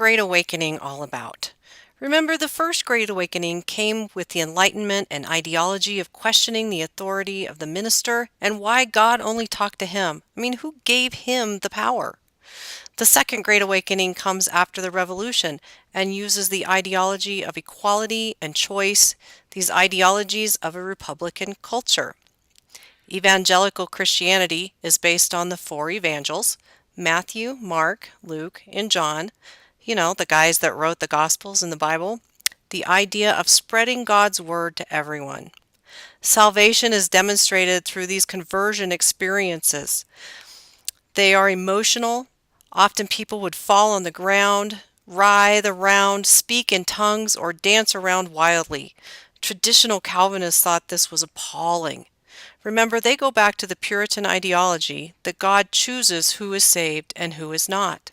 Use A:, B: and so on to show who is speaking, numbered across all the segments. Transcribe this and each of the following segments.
A: Great Awakening all about? Remember, the First Great Awakening came with the Enlightenment and ideology of questioning the authority of the minister and why God only talked to him. Who gave him the power? The Second Great Awakening comes after the Revolution and uses the ideology of equality and choice, these ideologies of a Republican culture. Evangelical Christianity is based on the four evangels: Matthew, Mark, Luke, and John, the guys that wrote the Gospels in the Bible. The idea of spreading God's word to everyone. Salvation is demonstrated through these conversion experiences. They are emotional. Often people would fall on the ground, writhe around, speak in tongues, or dance around wildly. Traditional Calvinists thought this was appalling. Remember, they go back to the Puritan ideology that God chooses who is saved and who is not.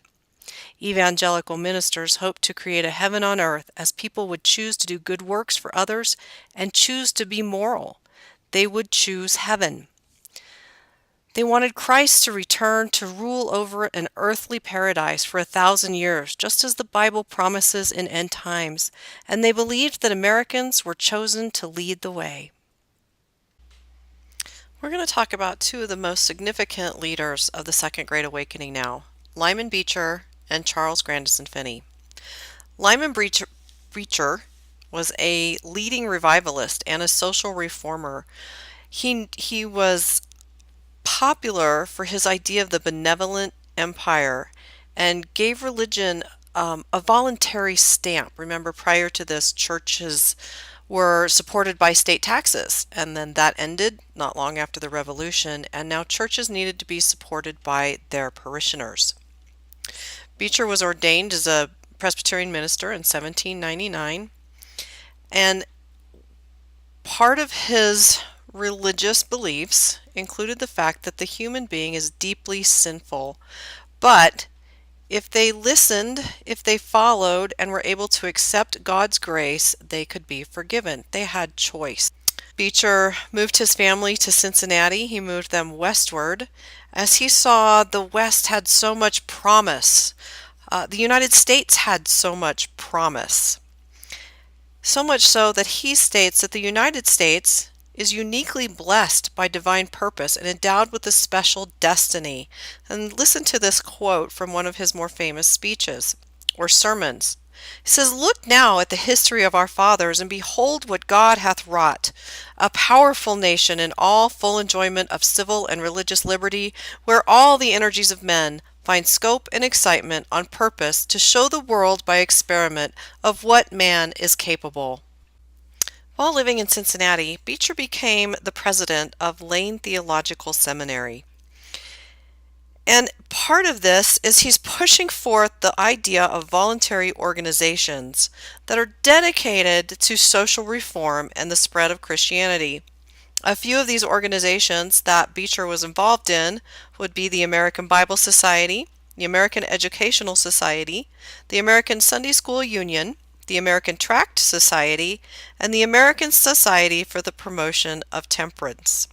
A: Evangelical ministers hope to create a heaven on earth as people would choose to do good works for others and choose to be moral. They would choose heaven. They wanted Christ to return to rule over an earthly paradise for 1,000 years, just as the Bible promises in end times, and they believed that Americans were chosen to lead the way. We're going to talk about two of the most significant leaders of the Second Great Awakening now, Lyman Beecher and Charles Grandison Finney. Lyman Beecher was a leading revivalist and a social reformer. He was popular for his idea of the benevolent empire and gave religion a voluntary stamp. Remember, prior to this, churches were supported by state taxes, and then that ended not long after the Revolution, and now churches needed to be supported by their parishioners. Beecher was ordained as a Presbyterian minister in 1799, and part of his religious beliefs included the fact that the human being is deeply sinful, but if they listened, if they followed, and were able to accept God's grace, they could be forgiven. They had choice. Beecher moved his family to Cincinnati. He moved them westward as he saw the West had so much promise. The United States had so much promise. So much so that he states that the United States is uniquely blessed by divine purpose and endowed with a special destiny. And listen to this quote from one of his more famous speeches or sermons. He says, "Look now at the history of our fathers, and behold what God hath wrought. A powerful nation in all full enjoyment of civil and religious liberty, where all the energies of men find scope and excitement on purpose to show the world by experiment of what man is capable." While living in Cincinnati, Beecher became the president of Lane Theological Seminary. And part of this is he's pushing forth the idea of voluntary organizations that are dedicated to social reform and the spread of Christianity. A few of these organizations that Beecher was involved in would be the American Bible Society, the American Educational Society, the American Sunday School Union, the American Tract Society, and the American Society for the Promotion of Temperance.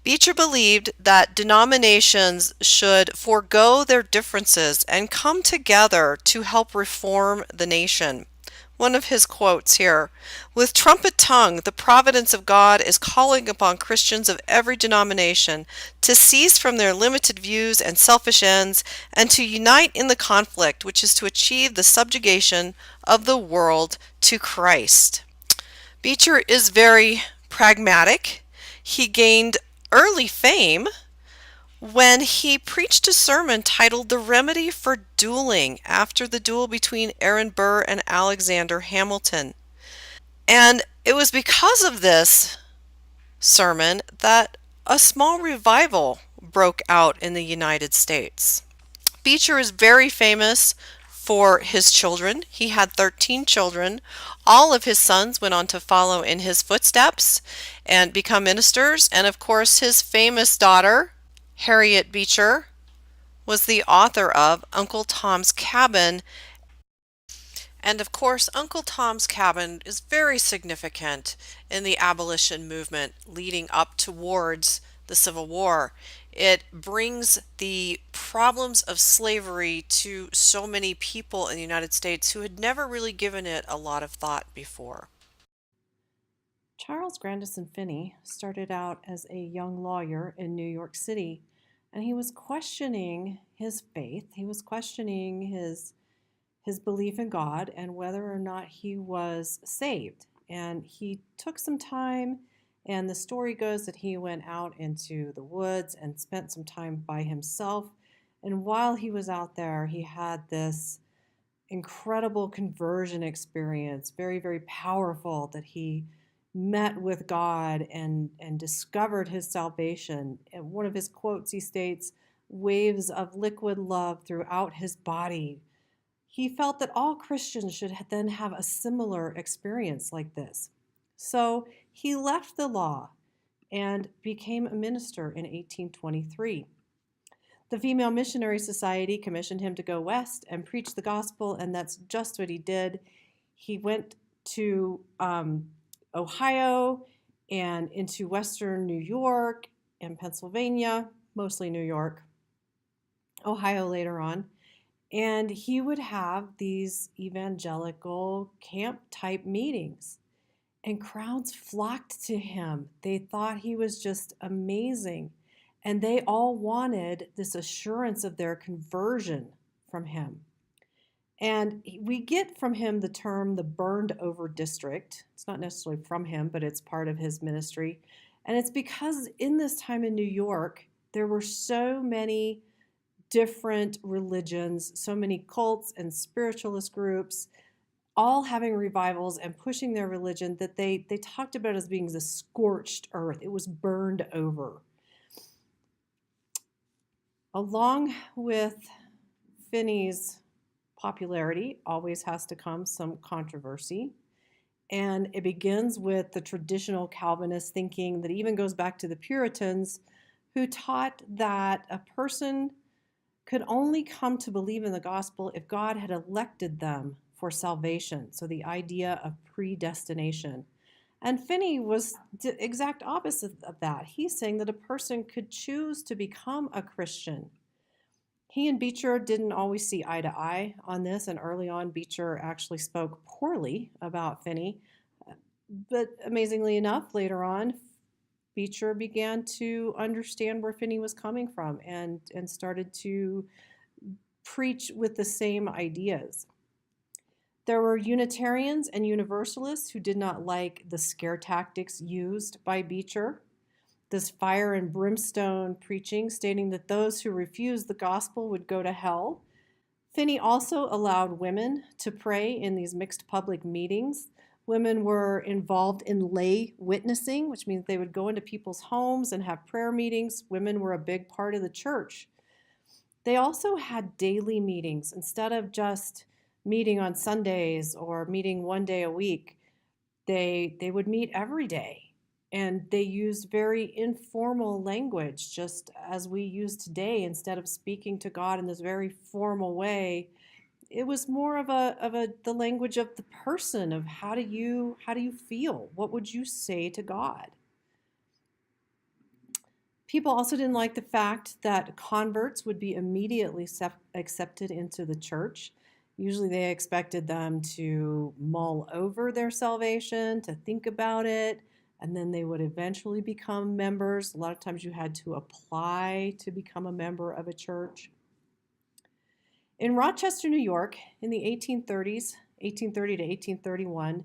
A: Beecher believed that denominations should forego their differences and come together to help reform the nation. One of his quotes here: "With trumpet tongue, the providence of God is calling upon Christians of every denomination to cease from their limited views and selfish ends and to unite in the conflict which is to achieve the subjugation of the world to Christ." Beecher is very pragmatic. He gained early fame when he preached a sermon titled "The Remedy for Dueling" after the duel between Aaron Burr and Alexander Hamilton. And it was because of this sermon that a small revival broke out in the United States. Beecher is very famous for his children. He had 13 children. All of his sons went on to follow in his footsteps and become ministers. And of course, his famous daughter, Harriet Beecher, was the author of Uncle Tom's Cabin. And of course, Uncle Tom's Cabin is very significant in the abolition movement leading up towards the Civil War. It brings the problems of slavery to so many people in the United States who had never really given it a lot of thought before. Charles Grandison Finney started out as a young lawyer in New York City, and he was questioning his faith. He was questioning his belief in God and whether or not he was saved. And he took some time, and the story goes that he went out into the woods and spent some time by himself. And while he was out there, he had this incredible conversion experience, very, very powerful, that he met with God and discovered his salvation. And one of his quotes, he states, waves of liquid love throughout his body. He felt that all Christians should then have a similar experience like this. So he left the law and became a minister in 1823. The Female Missionary Society commissioned him to go west and preach the gospel, and that's just what he did. He went to Ohio and into western New York and Pennsylvania, mostly New York, Ohio later on. And he would have these evangelical camp type meetings, and crowds flocked to him. They thought he was just amazing. And they all wanted this assurance of their conversion from him. And we get from him the term the burned over district. It's not necessarily from him, but it's part of his ministry. And it's because in this time in New York, there were so many different religions, so many cults and spiritualist groups, all having revivals and pushing their religion, that they talked about it as being the scorched earth. It was burned over. Along with Finney's popularity always has to come some controversy. And it begins with the traditional Calvinist thinking that even goes back to the Puritans, who taught that a person could only come to believe in the gospel if God had elected them for salvation. So the idea of predestination. And Finney was the exact opposite of that. He's saying that a person could choose to become a Christian. He and Beecher didn't always see eye to eye on this, and early on, Beecher actually spoke poorly about Finney. But amazingly enough, later on, Beecher began to understand where Finney was coming from and started to preach with the same ideas. There were Unitarians and Universalists who did not like the scare tactics used by Beecher, this fire and brimstone preaching, stating that those who refused the gospel would go to hell. Finney also allowed women to pray in these mixed public meetings. Women were involved in lay witnessing, which means they would go into people's homes and have prayer meetings. Women were a big part of the church. They also had daily meetings instead of just meeting on Sundays or meeting one day a week. They would meet every day, and they used very informal language, just as we use today. Instead of speaking to God in this very formal way, it was more of the language of the person, of how do you feel? What would you say to God? People also didn't like the fact that converts would be immediately accepted into the church. Usually they expected them to mull over their salvation, to think about it, and then they would eventually become members. A lot of times you had to apply to become a member of a church. In Rochester, New York, in the 1830s, 1830 to 1831,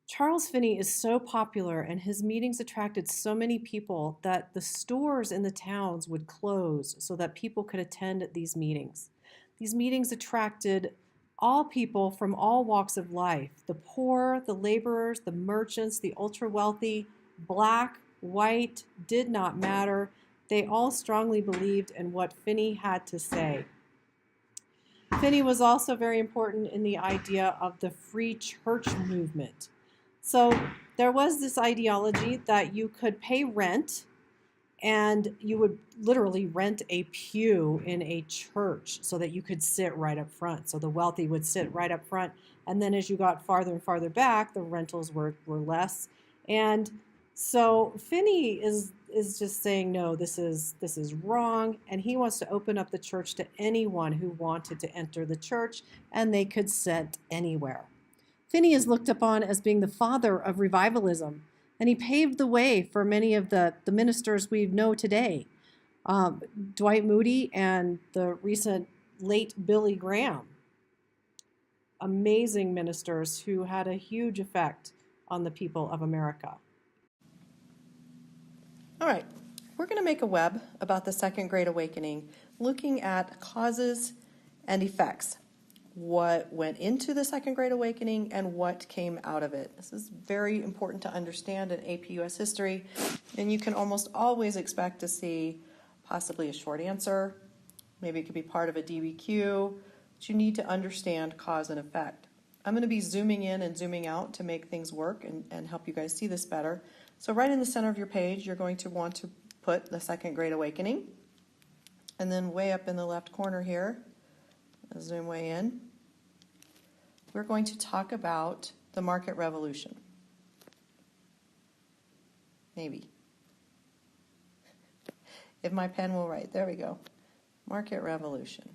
A: Charles Finney is so popular and his meetings attracted so many people that the stores in the towns would close so that people could attend these meetings. These meetings attracted all people from all walks of life: the poor, the laborers, the merchants, the ultra wealthy, black, white, did not matter. They all strongly believed in what Finney had to say. Finney was also very important in the idea of the free church movement. So there was this ideology that you could pay rent, and you would literally rent a pew in a church so that you could sit right up front. So the wealthy would sit right up front. And then as you got farther and farther back, the rentals were less. And
B: So Finney is just saying no, this is wrong, and he wants to open up the church to anyone who wanted to enter the church, and they could sit anywhere. Finney is looked upon as being the father of revivalism, and he paved the way for many of the ministers we know today. Um, Dwight Moody and the recent late Billy Graham, amazing ministers who had a huge effect on the people of America.
A: All right, we're going to make a web about the Second Great Awakening, looking at causes and effects. What went into the Second Great Awakening and what came out of it. This is very important to understand in AP US history, and you can almost always expect to see possibly a short answer. Maybe it could be part of a DBQ, but you need to understand cause and effect. I'm going to be zooming in and zooming out to make things work and help you guys see this better. So right in the center of your page, you're going to want to put the Second Great Awakening. And then way up in the left corner here, I'll zoom way in, we're going to talk about the market revolution. Maybe. If my pen will write, there we go. Market revolution.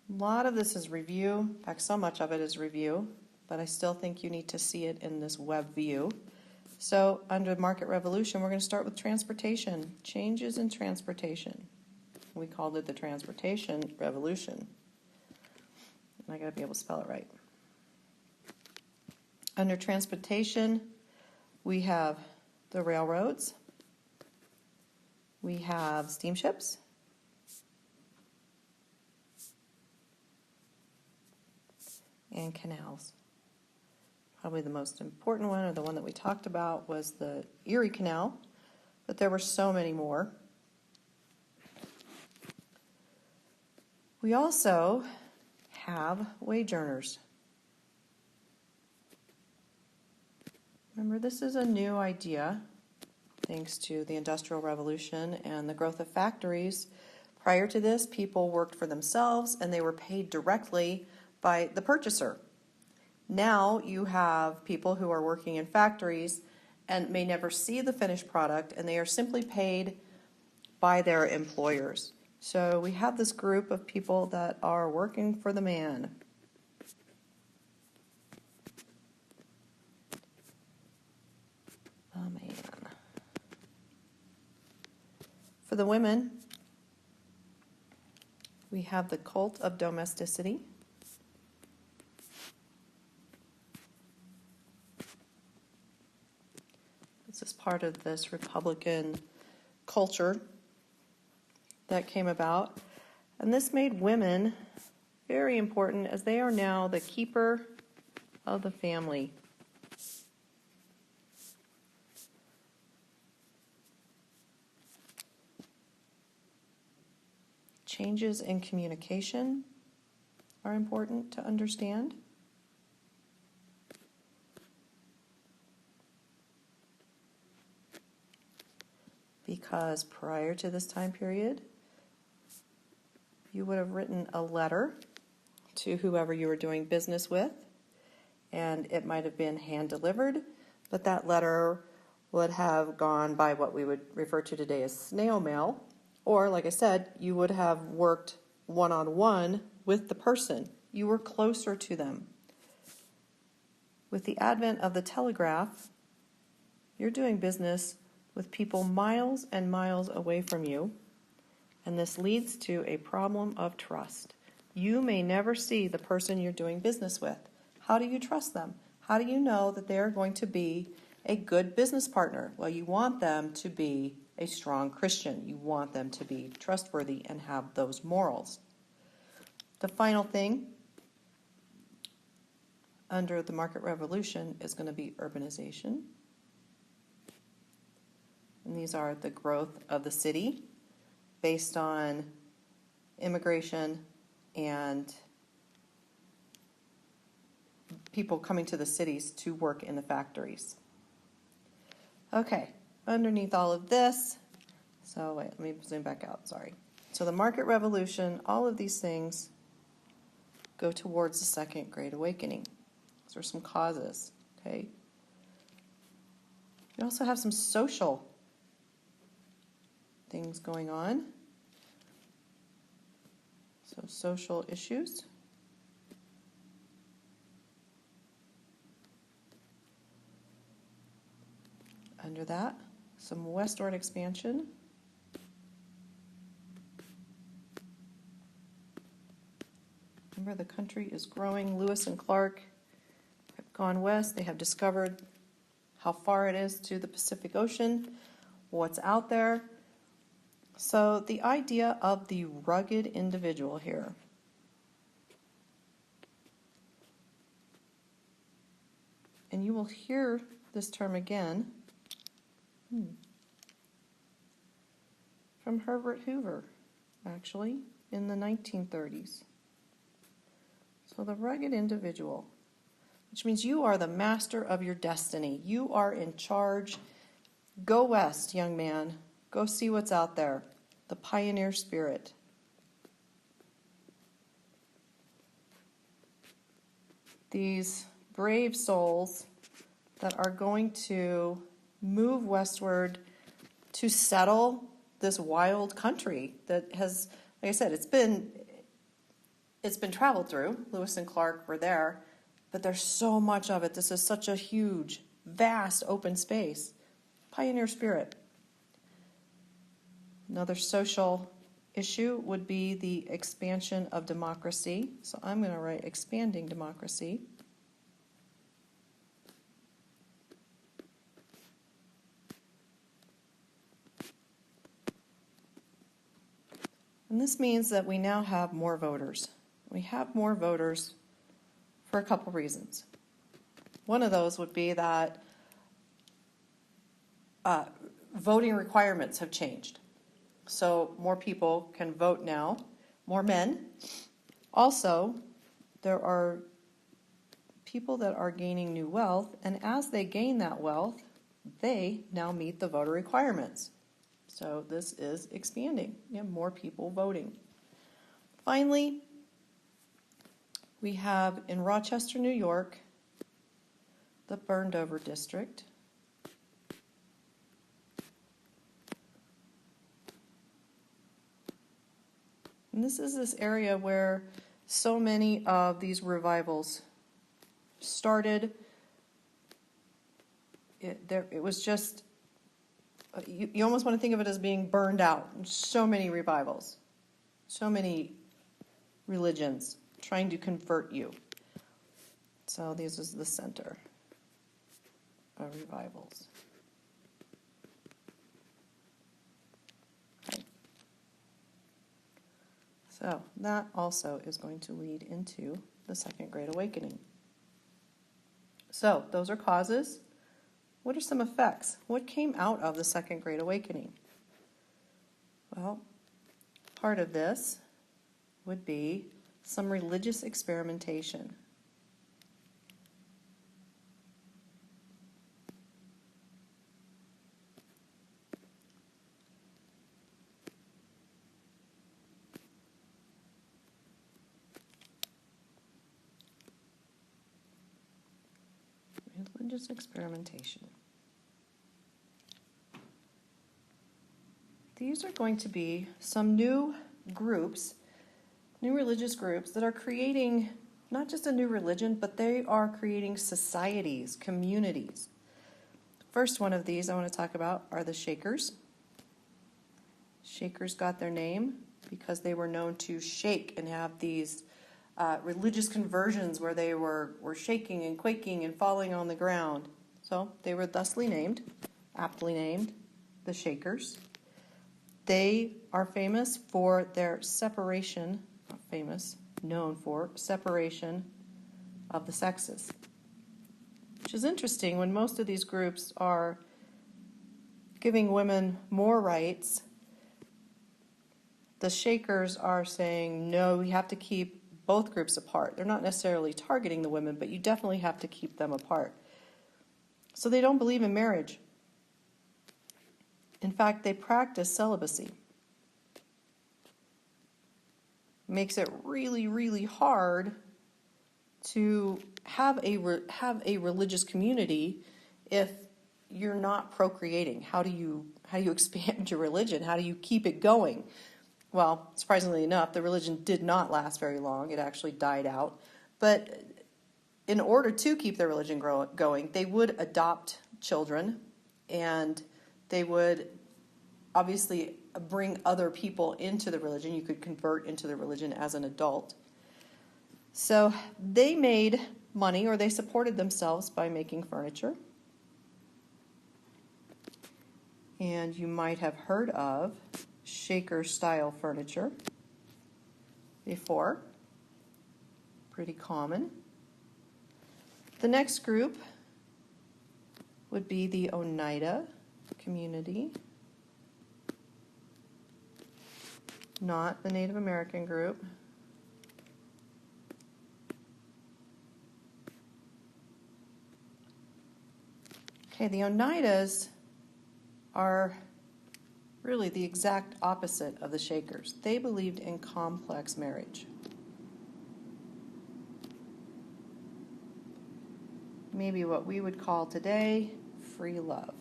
A: A lot of this is review. In fact, so much of it is review, but I still think you need to see it in this web view. So under market revolution, we're going to start with transportation. Changes in transportation. We called it the transportation revolution. And I got to be able to spell it right. Under transportation, we have the railroads. We have steamships. And canals. Probably the most important one, or the one that we talked about, was the Erie Canal, but there were so many more. We also have wage earners. Remember, this is a new idea, thanks to the Industrial Revolution and the growth of factories. Prior to this, people worked for themselves and they were paid directly by the purchaser. Now you have people who are working in factories and may never see the finished product, and they are simply paid by their employers. So we have this group of people that are working for the man. Oh man. For the women, we have the cult of domesticity. This is part of this Republican culture that came about. And this made women very important, as they are now the keeper of the family. Changes in communication are important to understand. Because prior to this time period, you would have written a letter to whoever you were doing business with, and it might have been hand-delivered, but that letter would have gone by what we would refer to today as snail mail, or, like I said, you would have worked one-on-one with the person. You were closer to them. With the advent of the telegraph, you're doing business with people miles and miles away from you, and this leads to a problem of trust. You may never see the person you're doing business with. How do you trust them? How do you know that they're going to be a good business partner? Well, you want them to be a strong Christian. You want them to be trustworthy and have those morals. The final thing under the market revolution is going to be urbanization. And these are the growth of the city based on immigration and people coming to the cities to work in the factories. Okay, underneath all of this, so wait, let me zoom back out, sorry. So the market revolution, all of these things go towards the Second Great Awakening. Those are some causes, okay? You also have some social things going on. So social issues. Under that, some westward expansion. Remember, the country is growing. Lewis and Clark have gone west. They have discovered how far it is to the Pacific Ocean, what's out there. So the idea of the rugged individual here. And you will hear this term again from Herbert Hoover, actually, in the 1930s. So the rugged individual, which means you are the master of your destiny. You are in charge. Go west, young man. Go see what's out there. The pioneer spirit. These brave souls that are going to move westward to settle this wild country that has, like I said, it's been traveled through. Lewis and Clark were there, but there's so much of it. This is such a huge, vast open space. Pioneer spirit. Another social issue would be the expansion of democracy. So I'm going to write expanding democracy. And this means that we now have more voters. We have more voters for a couple reasons. One of those would be that voting requirements have changed. So more people can vote now, more men. Also, there are people that are gaining new wealth, and as they gain that wealth, they now meet the voter requirements. So this is expanding. You have more people voting. Finally, we have in Rochester, New York, the burned over district. And this is this area where so many of these revivals started. It was just, you almost want to think of it as being burned out. So many revivals, so many religions trying to convert you. So this is the center of revivals. Okay. So that also is going to lead into the Second Great Awakening. So those are causes. What are some effects? What came out of the Second Great Awakening? Well, part of this would be some religious experimentation. Religious experimentation. These are going to be some new groups, new religious groups that are creating not just a new religion, but they are creating societies, communities. First one of these I want to talk about are the Shakers. Shakers got their name because they were known to shake and have these religious conversions where they were shaking and quaking and falling on the ground. So they were thusly named, aptly named, the Shakers. They are famous for their separation, not famous, known for separation of the sexes. Which is interesting when most of these groups are giving women more rights. The Shakers are saying, no, we have to keep both groups apart. They're not necessarily targeting the women, but you definitely have to keep them apart. So they don't believe in marriage. In fact, they practice celibacy. Makes it really, really hard to have a religious community if you're not procreating? How do you expand your religion? How do you keep it going? Well, surprisingly enough, the religion did not last very long. It actually died out. But in order to keep their religion going, they would adopt children, and they would obviously bring other people into the religion. You could convert into the religion as an adult. So they made money, or they supported themselves by making furniture. And you might have heard of Shaker-style furniture before. Pretty common. The next group would be the Oneida community, not the Native American group. Okay, the Oneidas are really the exact opposite of the Shakers. They believed in complex marriage. Maybe what we would call today free love.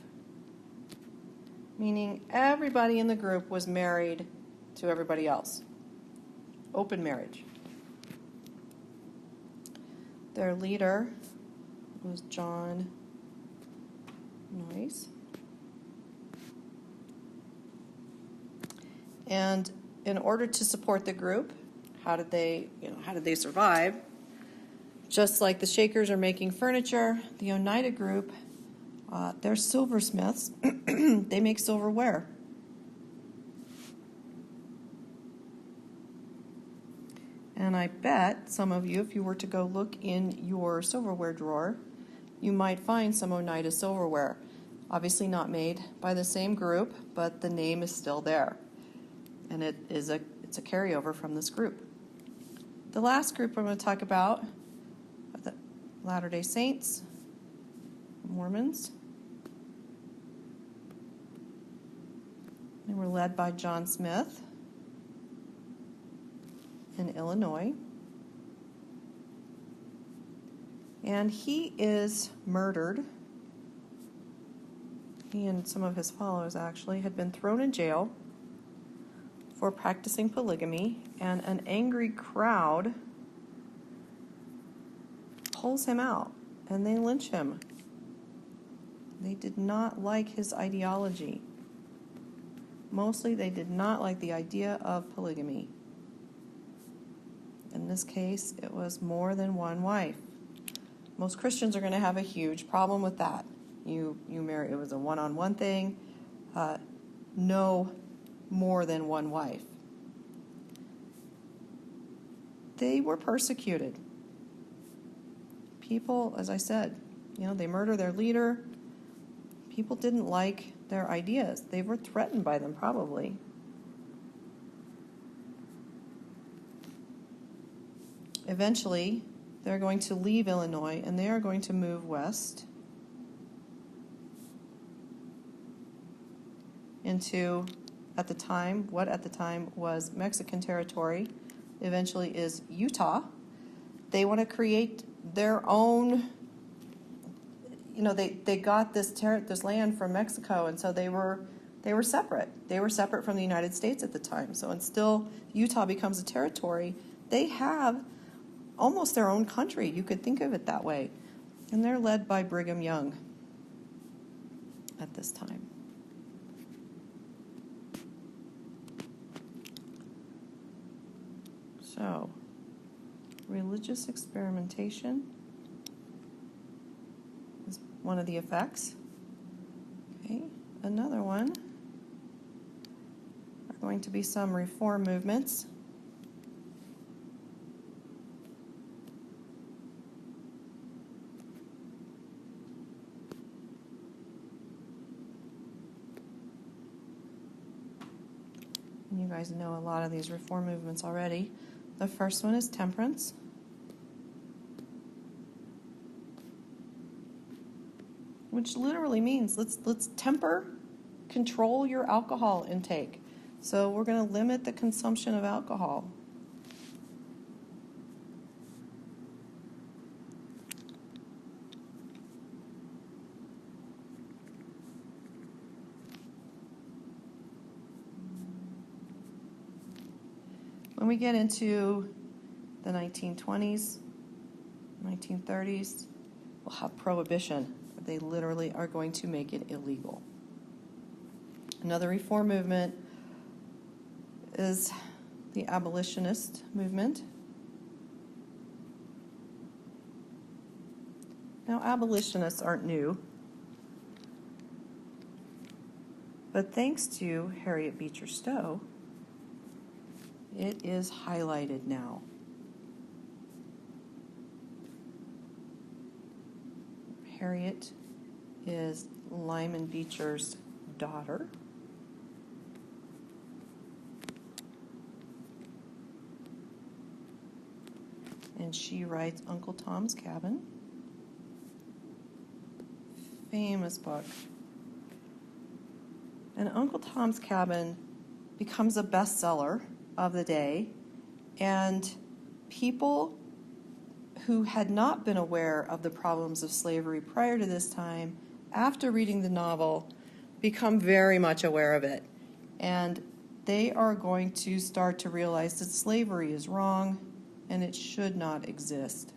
A: Meaning everybody in the group was married to everybody else. Open marriage. Their leader was John Noyes. And in order to support the group, how did they survive? Just like the Shakers are making furniture, the Oneida group, they're silversmiths. They make silverware. And I bet some of you, if you were to go look in your silverware drawer, you might find some Oneida silverware. Obviously not made by the same group, but the name is still there. And it's a carryover from this group. The last group I'm going to talk about are the Latter-day Saints, Mormons. They were led by John Smith in Illinois. And he is murdered. He and some of his followers actually had been thrown in jail for practicing polygamy, and an angry crowd pulls him out and they lynch him. They did not like his ideology. Mostly they did not like the idea of polygamy. In this case, it was more than one wife. Most Christians are going to have a huge problem with that. You marry, it was a one-on-one thing. No more than one wife. They were persecuted. People, as I said, they murder their leader. People didn't like their ideas. They were threatened by them, probably. Eventually, they're going to leave Illinois and they are going to move west into what at the time was Mexican territory, eventually is Utah. They want to create their own, they got this land from Mexico, and so they were separate. They were separate from the United States at the time. So until Utah becomes a territory, they have almost their own country. You could think of it that way. And they're led by Brigham Young at this time. So, religious experimentation is one of the effects. Okay, another one are going to be some reform movements. You guys know a lot of these reform movements already. The first one is temperance. Which literally means let's control your alcohol intake. So we're going to limit the consumption of alcohol. When we get into the 1920s, 1930s, we'll have prohibition. They literally are going to make it illegal. Another reform movement is the abolitionist movement. Now, abolitionists aren't new, but thanks to Harriet Beecher Stowe, it is highlighted now. Harriet is Lyman Beecher's daughter. And she writes Uncle Tom's Cabin. Famous book. And Uncle Tom's Cabin becomes a bestseller of the day, and people who had not been aware of the problems of slavery prior to this time, after reading the novel, become very much aware of it. And they are going to start to realize that slavery is wrong and it should not exist.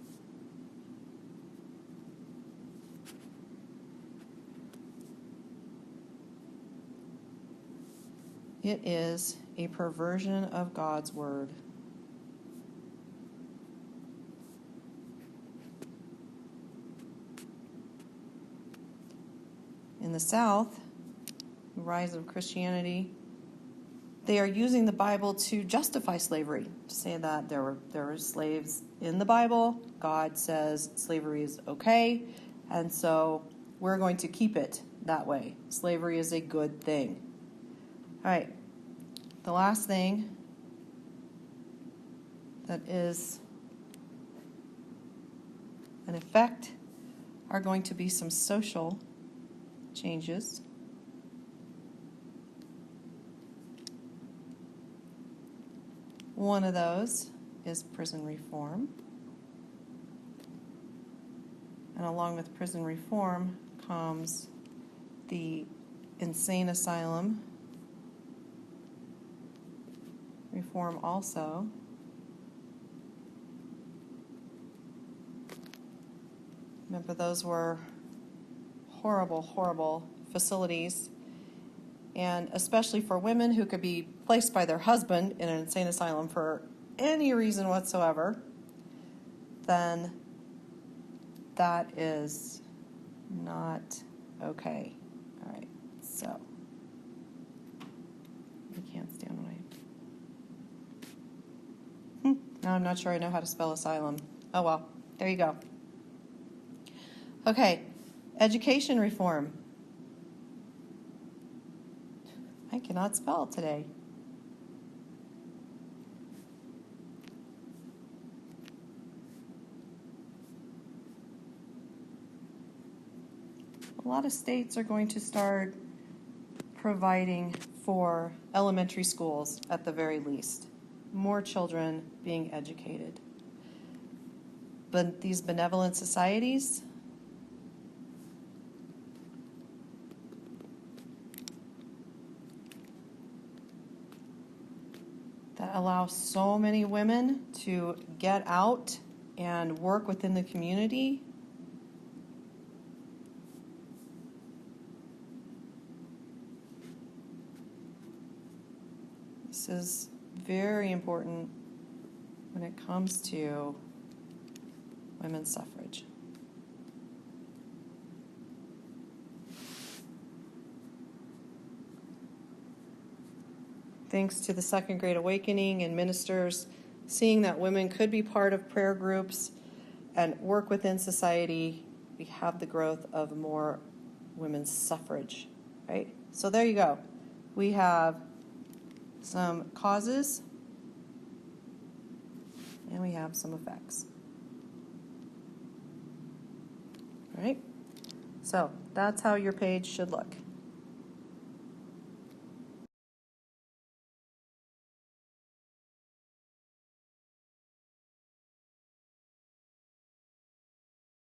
A: It is a perversion of God's word. In the South, the rise of Christianity, they are using the Bible to justify slavery, to say that there were slaves in the Bible. God says slavery is okay, and so we're going to keep it that way. Slavery is a good thing. All right, the last thing that is an effect are going to be some social changes. One of those is prison reform. And along with prison reform comes the insane asylum reform also. Remember, those were horrible, horrible facilities, and especially for women who could be placed by their husband in an insane asylum for any reason whatsoever, then that is not okay. All right, so you can't stand when now I'm not sure I know how to spell asylum. Oh well, there you go. Okay, education reform. I cannot spell today. A lot of states are going to start providing for elementary schools at the very least. More children being educated. But these benevolent societies, that allow so many women to get out and work within the community, this is very important when it comes to women's suffrage. Thanks to the Second Great Awakening and ministers seeing that women could be part of prayer groups and work within society, we have the growth of more women's suffrage, right? So there you go. We have some causes and we have some effects. All right? So that's how your page should look.